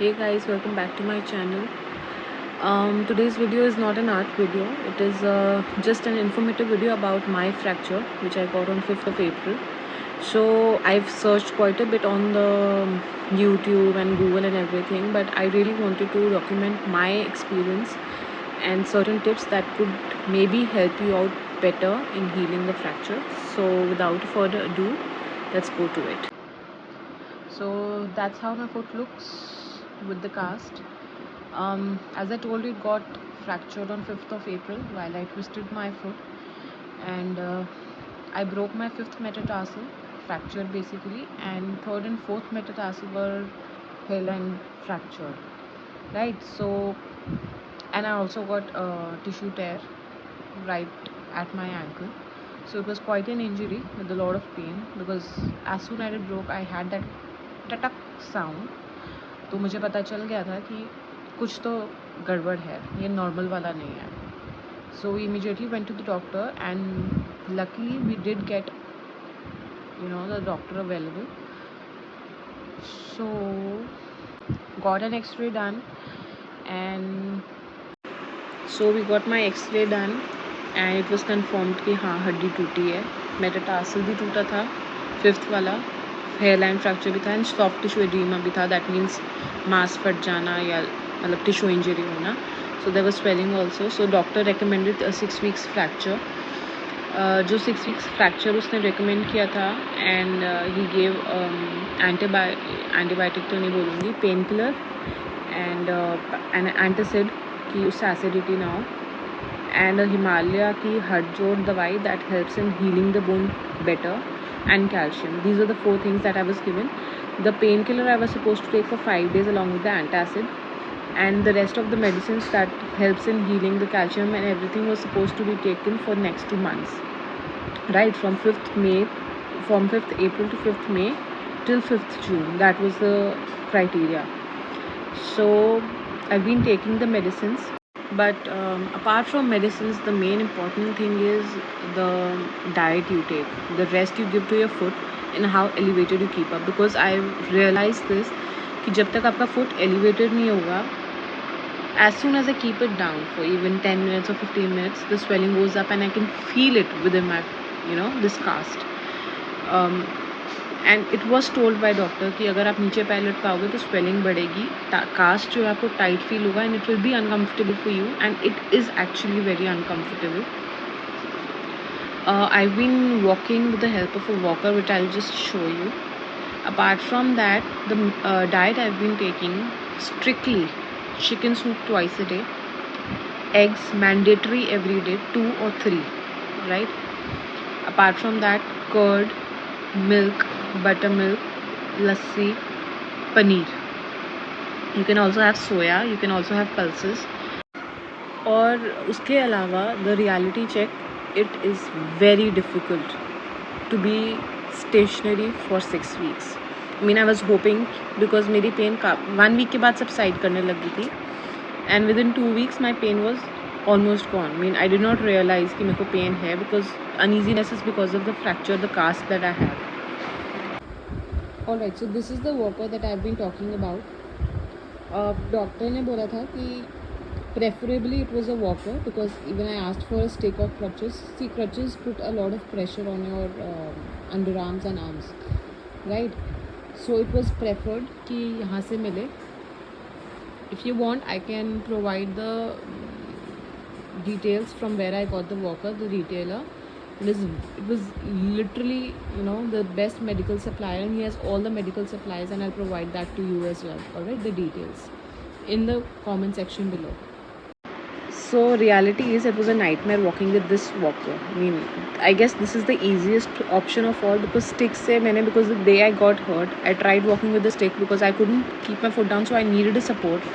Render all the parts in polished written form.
Hey guys, welcome back to my channel. Today's video is not an art video. It is just an informative video about my fracture which I got on 5th of April. So I've searched quite a bit on the YouTube and Google and everything, but I really wanted to document my experience and certain tips that could maybe help you out better in healing the fracture. So without further ado, let's go to it. So that's how my foot looks with the cast. As I told you, it got fractured on 5th of April while I twisted my foot, and I broke my 5th metatarsal, fractured basically, and 3rd and 4th metatarsal were hairline fractured, right? So, and I also got a tissue tear right at my ankle. So it was quite an injury with a lot of pain because as soon as it broke, I had that टटक sound. तो मुझे पता चल गया था कि कुछ तो गड़बड़ है, ये नॉर्मल वाला नहीं है. So we immediately went to the doctor and luckily we did get the doctor available. So got an x-ray done and so we got my x-ray done and it was confirmed कि हाँ हड्डी टूटी है. Metatarsal भी टूटा था 5th वाला, hairline fracture भी था एंड सॉफ्ट टिश्यू एडीमा भी था. दैट मीन्स मांस फट जाना या मतलब टिश्यू इंजरी होना. So there was swelling also. So doctor recommended 6 weeks fracture. जो 6 वीक्स फ्रैक्चर उसने रिकमेंड किया था एंड ही गेव एंटीबायोटिक तो नहीं बोलूँगी, पेन किलर एंड एंटासिड कि उससे एसिडिटी ना हो, एंड हिमालय की हड्ड जोड़ दवाई that helps in healing the bone better, and calcium. These are the 4 things that I was given. The painkiller I was supposed to take for 5 days along with the antacid, and the rest of the medicines that helps in healing the calcium and everything was supposed to be taken for next 2 months, right, from 5th April to 5th May till 5th June. That was the criteria. So I've been taking the medicines, but apart from medicines, the main important thing is the diet you take, the rest you give to your foot, and how elevated you keep up. Because I realized this कि जब तक आपका foot elevated नहीं होगा, as soon as I keep it down for even 10 minutes or 15 minutes, the swelling goes up and I can feel it within my this cast. And it was told by doctor कि अगर आप नीचे पैर लटकाओगे तो swelling बढ़ेगी, cast जो है आपको टाइट फील होगा and it will B uncomfortable for you, and it is actually very uncomfortable. I've been walking with the help of a walker, which I'll just show you. Apart from that, the diet I've been taking strictly chicken soup twice a day, eggs mandatory every day, 2 or 3, right? Apart from that, curd, milk, buttermilk, lassi, paneer. You can also have soya, you can also have pulses. और उसके अलावा the reality check, it is very difficult to be stationary for 6 weeks. I mean, I was hoping because मेरी pen 1 week के बाद subside करने लगी थी, and within 2 weeks my pain was almost gone. I mean, I did not realize कि मेरे को pain है because uneasiness is because of the fracture, the cast that I have. Alright, so this is the walker that I've been talking about. Doctor ने बोला था कि preferably it was a walker because even I asked for a stick or crutches. See, crutches put a lot of pressure on your underarms and arms, right? So it was preferred कि यहाँ से मिले. If you want, I can provide the details from where I got the walker, the retailer. It was literally the best medical supplier, and he has all the medical supplies, and I'll provide that to you as well. Alright, the details in the comment section below. So reality is, it was a nightmare walking with this walker. I mean, I guess this is the easiest option of all because sticks se maine, because the day I got hurt, I tried walking with the stick because I couldn't keep my foot down, so I needed a support,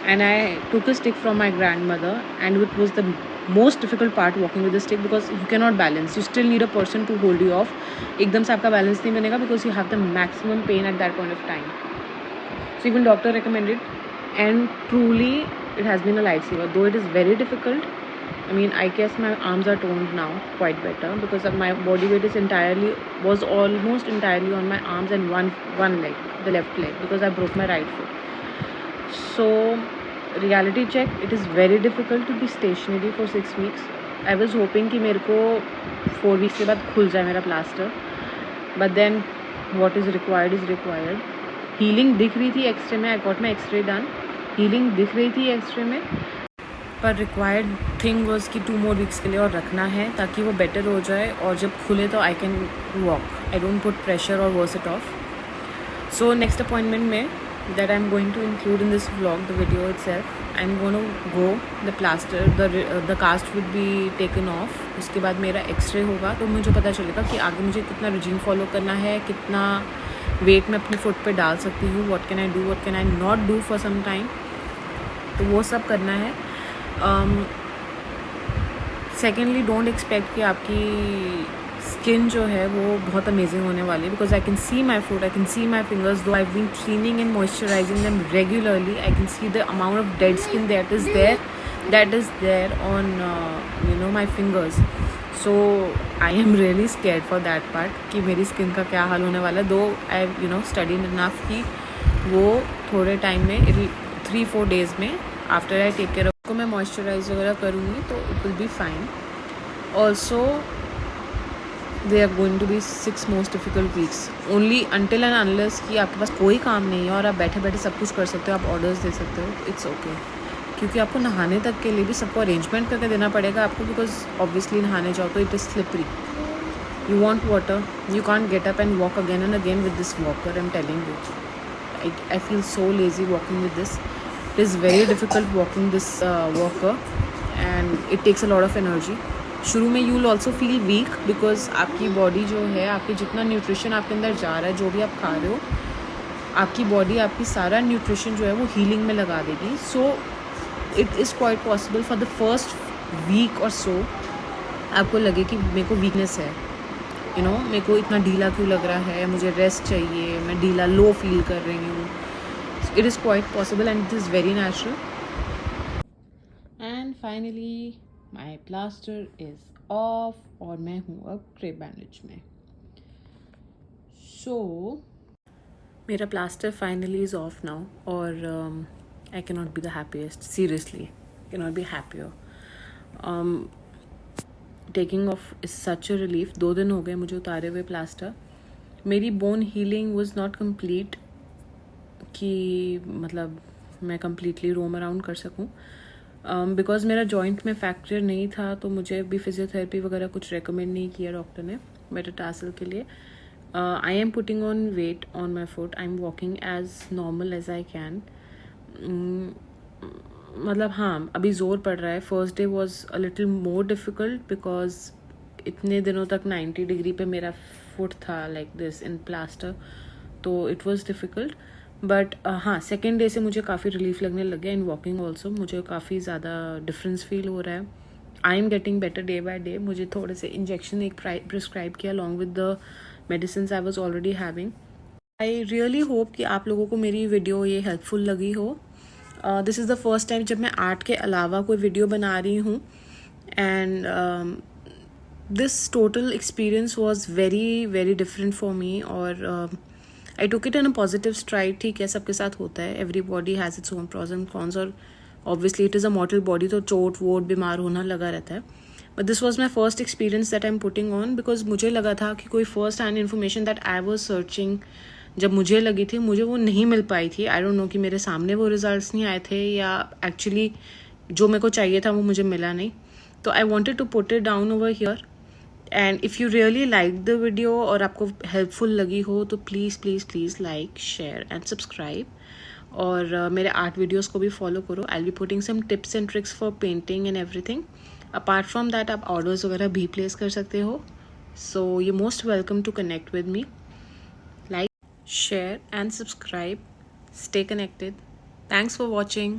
and I took a stick from my grandmother, and it was the most difficult part walking with the stick because you cannot balance. You still need a person to hold you off. एकदम से आपका balance नहीं बनेगा because you have the maximum pain at that point of time. So even doctor recommended, and truly it has been a lifesaver, though it is very difficult. I mean, I guess my arms are toned now quite better because of my body weight was almost entirely on my arms and one leg, the left leg, because I broke my right foot. So reality check, it is very difficult to be stationary for 6 weeks. I was hoping कि मेरे को 4 weeks के बाद खुल जाए मेरा plaster, but then what is required. Healing दिख रही थी एक्सरे में, I got my x-ray done, healing दिख रही थी एक्सरे में, पर रिक्वायर्ड थिंग वॉज कि 2 more weeks के लिए और रखना है ताकि वो बेटर हो जाए और जब खुले तो I can walk. I don't put pressure और worse it off. So next appointment में that I'm going to include in this vlog, the video itself, I'm going to go, the plaster, the cast would be taken off. उसके बाद मेरा x ray होगा तो मुझे पता चलेगा कि आगे मुझे कितना रिजीम फॉलो करना है, कितना वेट मैं अपने फुट पे डाल सकती हूँ, what can I do, what can I not do for some time. तो वो सब करना है. सेकेंडली डोंट एक्सपेक्ट कि आपकी स्किन जो है वो बहुत अमेजिंग होने वाली है, because I can see my foot, I can see my fingers, though I been cleaning and moisturising them regularly. I can see the amount of dead skin that is there on you know my fingers. So I am really scared for that part कि मेरी skin का क्या हाल होने वाला है. Though I you know studied enough कि वो थोड़े टाइम में 3-4 days में after I take care of को मैं मॉइस्चराइज वगैरह करूँगी तो it will be fine. Also they are going to be 6 most difficult weeks only until and unless कि आपके पास कोई काम नहीं है और आप बैठे बैठे सब कुछ कर सकते हो, आप ऑर्डर्स दे सकते हो, इट्स ओके. क्योंकि आपको नहाने तक के लिए भी सबको अरेंजमेंट करके देना पड़ेगा आपको, बिकॉज ऑब्वियसली नहाने जाओ तो it is slippery. You want water, you can't get up and walk again and again with this walker. I am telling you, I feel so lazy walking with this. It is very difficult walking this walker and it takes a lot of energy. शुरू में you will also feel weak because आपकी body जो है, आपकी जितना nutrition आपके अंदर जा रहा है, जो भी आप खा रहे हो, आपकी बॉडी आपकी सारा न्यूट्रिशन जो है वो हीलिंग में लगा देगी. So it is quite possible for the first week और सो आपको लगे कि मेरे को वीकनेस है, यू नो मेरे को इतना ढीला क्यों लग रहा है, मुझे रेस्ट चाहिए, मैं ढीला लो फील कर रही हूँ. It is quite possible and it is very natural. And finally my plaster is off और मैं हूँ अब क्रेप बैंडेज में. सो मेरा plaster finally is off now और I can not be the happiest, seriously can not be happier. Taking off is such a relief. 2 दिन हो गए मुझे उतारे हुए प्लास्टर. मेरी bone healing was not complete कि मतलब मैं कम्प्लीटली रोम अराउंड कर सकूँ, बिकॉज मेरा जॉइंट में फ्रैक्चर नहीं था तो मुझे भी फिजियोथेरेपी वगैरह कुछ रेकमेंड नहीं किया डॉक्टर ने मेटाटार्सल के लिए. I am putting on weight on my foot, I am walking as normal as I can. मतलब हाँ अभी ज़ोर पड़ रहा है. First day was a little more difficult because इतने दिनों तक 90 डिग्री पे मेरा फुट था लाइक दिस इन प्लास्टर, तो इट वॉज डिफ़िकल्ट. बट हाँ सेकेंड डे से मुझे काफ़ी रिलीफ लगने लग गया इन वॉकिंग ऑल्सो. मुझे काफ़ी ज़्यादा डिफरेंस फील हो रहा है. I am getting better day by day. मुझे थोड़े से इंजेक्शन एक प्रिस्क्राइब किया along with the medicine I was already having. I really hope कि आप लोगों को मेरी वीडियो ये हेल्पफुल लगी हो. This is the first time जब मैं आर्ट के अलावा कोई वीडियो बना रही हूँ and this total experience was very very different for me और I took it in a positive stride. ठीक है, सबके साथ होता है, everybody has its own pros and cons और obviously it is a mortal body, तो चोट वोट बीमार होना लगा रहता है. But this was my first experience that I am putting on because मुझे लगा था कि कोई first hand information that I was searching जब मुझे लगी थी मुझे वो नहीं मिल पाई थी. आई डोंट नो कि मेरे सामने वो रिजल्ट्स नहीं आए थे या एक्चुअली जो मेरे को चाहिए था वो मुझे मिला नहीं. तो I wanted to put it down over here. And if you really like the video और आपको हेल्पफुल लगी हो तो please please please like share and subscribe. और मेरे आर्ट वीडियोस को भी फॉलो करो. I will be putting some tips and tricks for painting and everything. Apart from that आप ऑर्डर्स वगैरह भी प्लेस कर सकते हो. So you most welcome to connect with me. Like, share and subscribe. Stay connected. Thanks for watching.